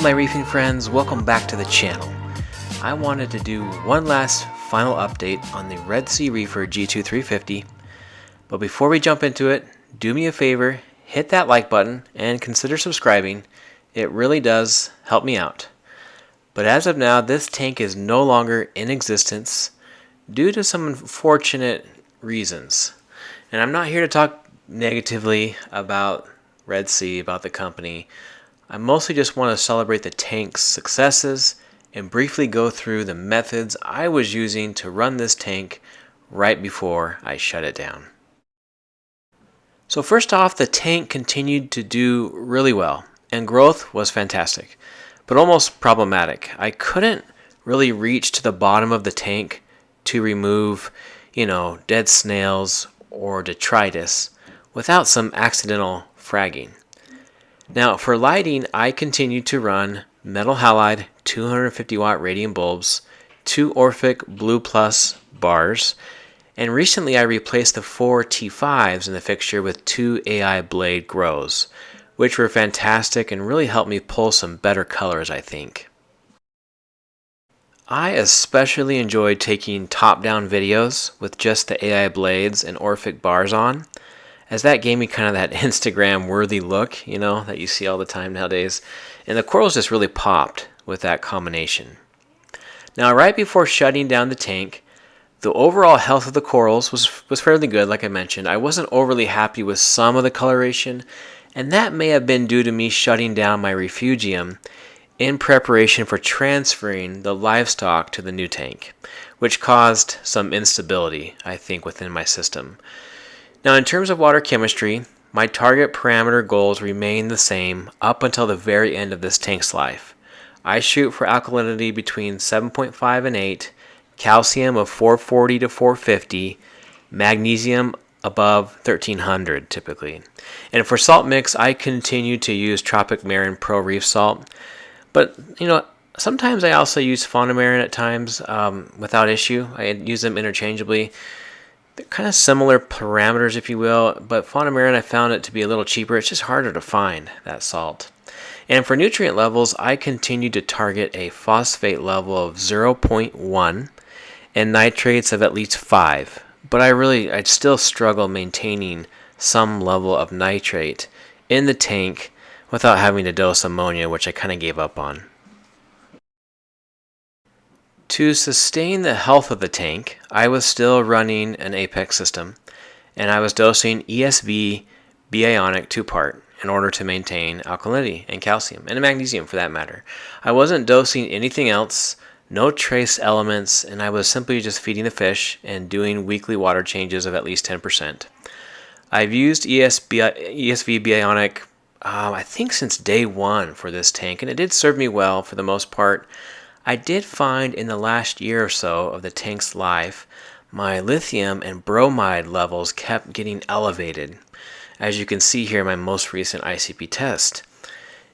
my reefing friends, welcome back to the channel. I wanted to do one last final update on the Red Sea Reefer G2 350, but before we jump into it, do me a favor, hit that like button and consider subscribing. It really does help me out. But as of now, this tank is no longer in existence due to some unfortunate reasons. And I'm not here to talk negatively about Red Sea, about the company. I mostly just want to celebrate the tank's successes and briefly go through the methods I was using to run this tank right before I shut it down. So first off, the tank continued to do really well and growth was fantastic, but almost problematic. I couldn't really reach to the bottom of the tank to remove, dead snails or detritus without some accidental fragging. Now for lighting, I continued to run metal halide 250 watt radium bulbs, 2 Orphic Blue Plus bars, and recently I replaced the 4 T5s in the fixture with 2 AI blade grows, which were fantastic and really helped me pull some better colors, I think. I especially enjoyed taking top-down videos with just the AI blades and Orphic bars on, as that gave me kind of that Instagram-worthy look, that you see all the time nowadays. And the corals just really popped with that combination. Now, right before shutting down the tank, the overall health of the corals was fairly good, like I mentioned. I wasn't overly happy with some of the coloration, and that may have been due to me shutting down my refugium in preparation for transferring the livestock to the new tank, which caused some instability, I think, within my system. Now, in terms of water chemistry, my target parameter goals remain the same up until the very end of this tank's life. I shoot for alkalinity between 7.5 and 8, calcium of 440 to 450, magnesium above 1300 typically. And for salt mix, I continue to use Tropic Marin Pro Reef Salt. But, sometimes I also use Fauna Marin at times without issue. I use them interchangeably. They're kind of similar parameters, if you will, but Fauna Marin, I found it to be a little cheaper. It's just harder to find that salt. And for nutrient levels, I continue to target a phosphate level of 0.1 and nitrates of at least 5. But I'd still struggle maintaining some level of nitrate in the tank without having to dose ammonia, which I kind of gave up on. To sustain the health of the tank, I was still running an Apex system, and I was dosing ESV bionic 2-part in order to maintain alkalinity and calcium, and magnesium for that matter. I wasn't dosing anything else, no trace elements, and I was simply just feeding the fish and doing weekly water changes of at least 10%. I've used ESV bionic, I think since day one for this tank, and it did serve me well for the most part. I did find in the last year or so of the tank's life, my lithium and bromide levels kept getting elevated. As you can see here in my most recent ICP test,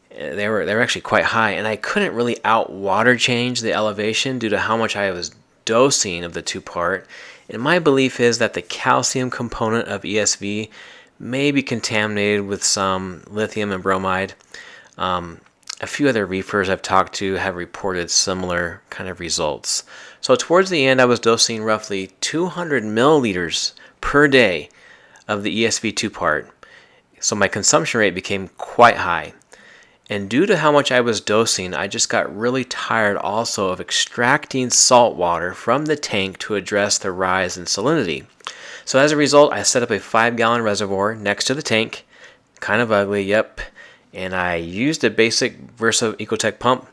they were actually quite high, and I couldn't really out water change the elevation due to how much I was dosing of the 2-part. And my belief is that the calcium component of ESV may be contaminated with some lithium and bromide. A few other reefers I've talked to have reported similar kind of results. So towards the end, I was dosing roughly 200 milliliters per day of the ESV 2-part. So my consumption rate became quite high. And due to how much I was dosing, I just got really tired also of extracting salt water from the tank to address the rise in salinity. So as a result, I set up a 5-gallon reservoir next to the tank. Kind of ugly, yep. And I used a basic Versa Ecotech pump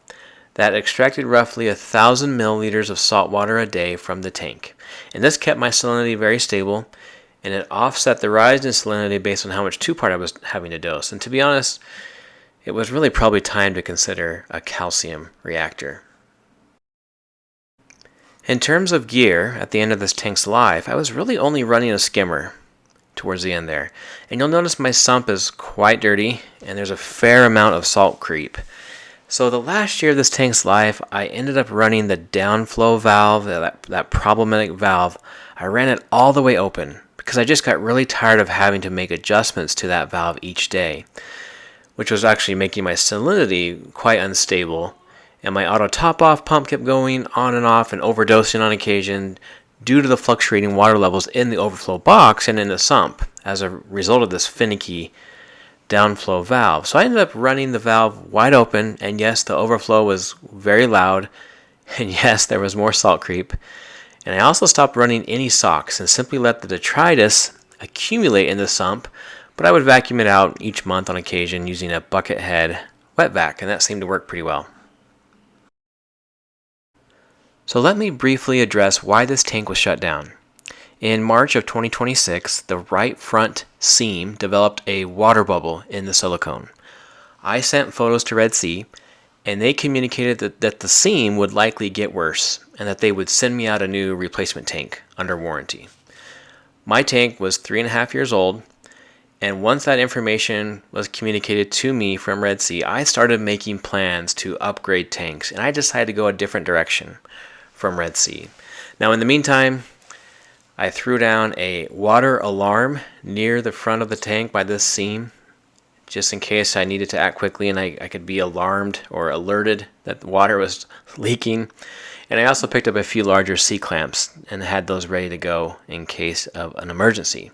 that extracted roughly 1,000 milliliters of salt water a day from the tank. And this kept my salinity very stable, and it offset the rise in salinity based on how much 2-part I was having to dose. And to be honest, it was really probably time to consider a calcium reactor. In terms of gear, at the end of this tank's life, I was really only running a skimmer towards the end there. And you'll notice my sump is quite dirty, and there's a fair amount of salt creep. So the last year of this tank's life, I ended up running the downflow valve, that problematic valve. I ran it all the way open because I just got really tired of having to make adjustments to that valve each day. which was actually making my salinity quite unstable, and my auto top-off pump kept going on and off and overdosing on occasion due to the fluctuating water levels in the overflow box and in the sump as a result of this finicky downflow valve. So I ended up running the valve wide open, and yes, the overflow was very loud, and yes, there was more salt creep. And I also stopped running any socks and simply let the detritus accumulate in the sump, but I would vacuum it out each month on occasion using a bucket head wet vac, and that seemed to work pretty well. So let me briefly address why this tank was shut down. In March of 2026, the right front seam developed a water bubble in the silicone. I sent photos to Red Sea, and they communicated that the seam would likely get worse and that they would send me out a new replacement tank under warranty. My tank was 3.5 years old, and once that information was communicated to me from Red Sea, I started making plans to upgrade tanks, and I decided to go a different direction from Red Sea. Now, in the meantime, I threw down a water alarm near the front of the tank by this seam, just in case I needed to act quickly and I could be alarmed or alerted that the water was leaking. And I also picked up a few larger C-clamps and had those ready to go in case of an emergency.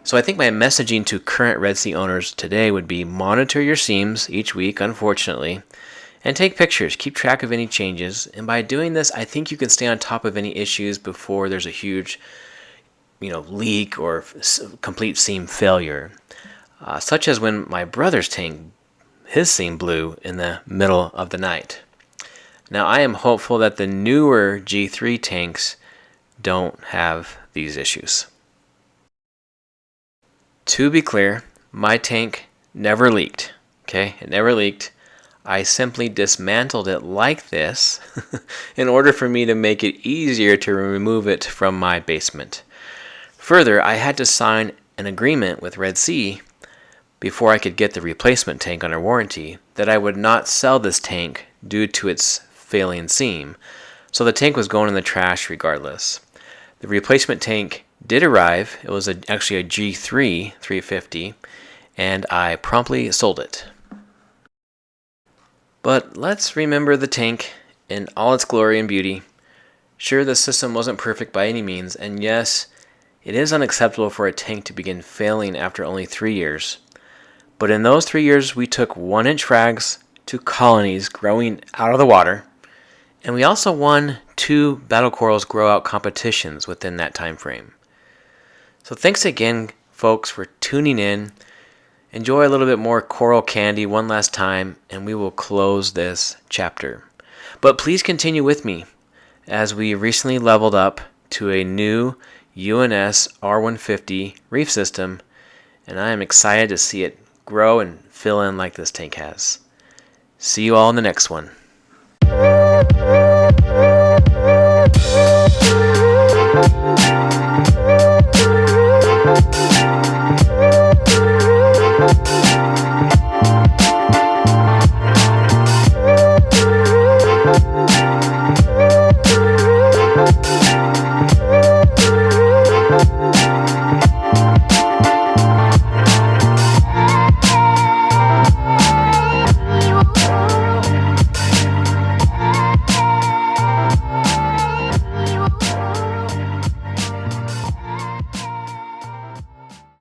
So I think my messaging to current Red Sea owners today would be monitor your seams each week, unfortunately, and take pictures, keep track of any changes. And by doing this, I think you can stay on top of any issues before there's a huge leak or complete seam failure, such as when my brother's tank, his seam blew in the middle of the night. Now, I am hopeful that the newer G3 tanks don't have these issues. To be clear, my tank never leaked. Okay, it never leaked. I simply dismantled it like this in order for me to make it easier to remove it from my basement. Further, I had to sign an agreement with Red Sea before I could get the replacement tank under warranty that I would not sell this tank due to its failing seam. So the tank was going in the trash regardless. The replacement tank did arrive. It was actually a G3 350, and I promptly sold it. But let's remember the tank in all its glory and beauty. Sure, the system wasn't perfect by any means, and yes, it is unacceptable for a tank to begin failing after only 3 years. But in those 3 years, we took 1-inch frags to colonies growing out of the water, and we also won 2 battle corals grow out competitions within that time frame. So thanks again, folks, for tuning in. Enjoy a little bit more coral candy one last time, and we will close this chapter. But please continue with me as we recently leveled up to a new UNS R150 reef system, and I am excited to see it grow and fill in like this tank has. See you all in the next one.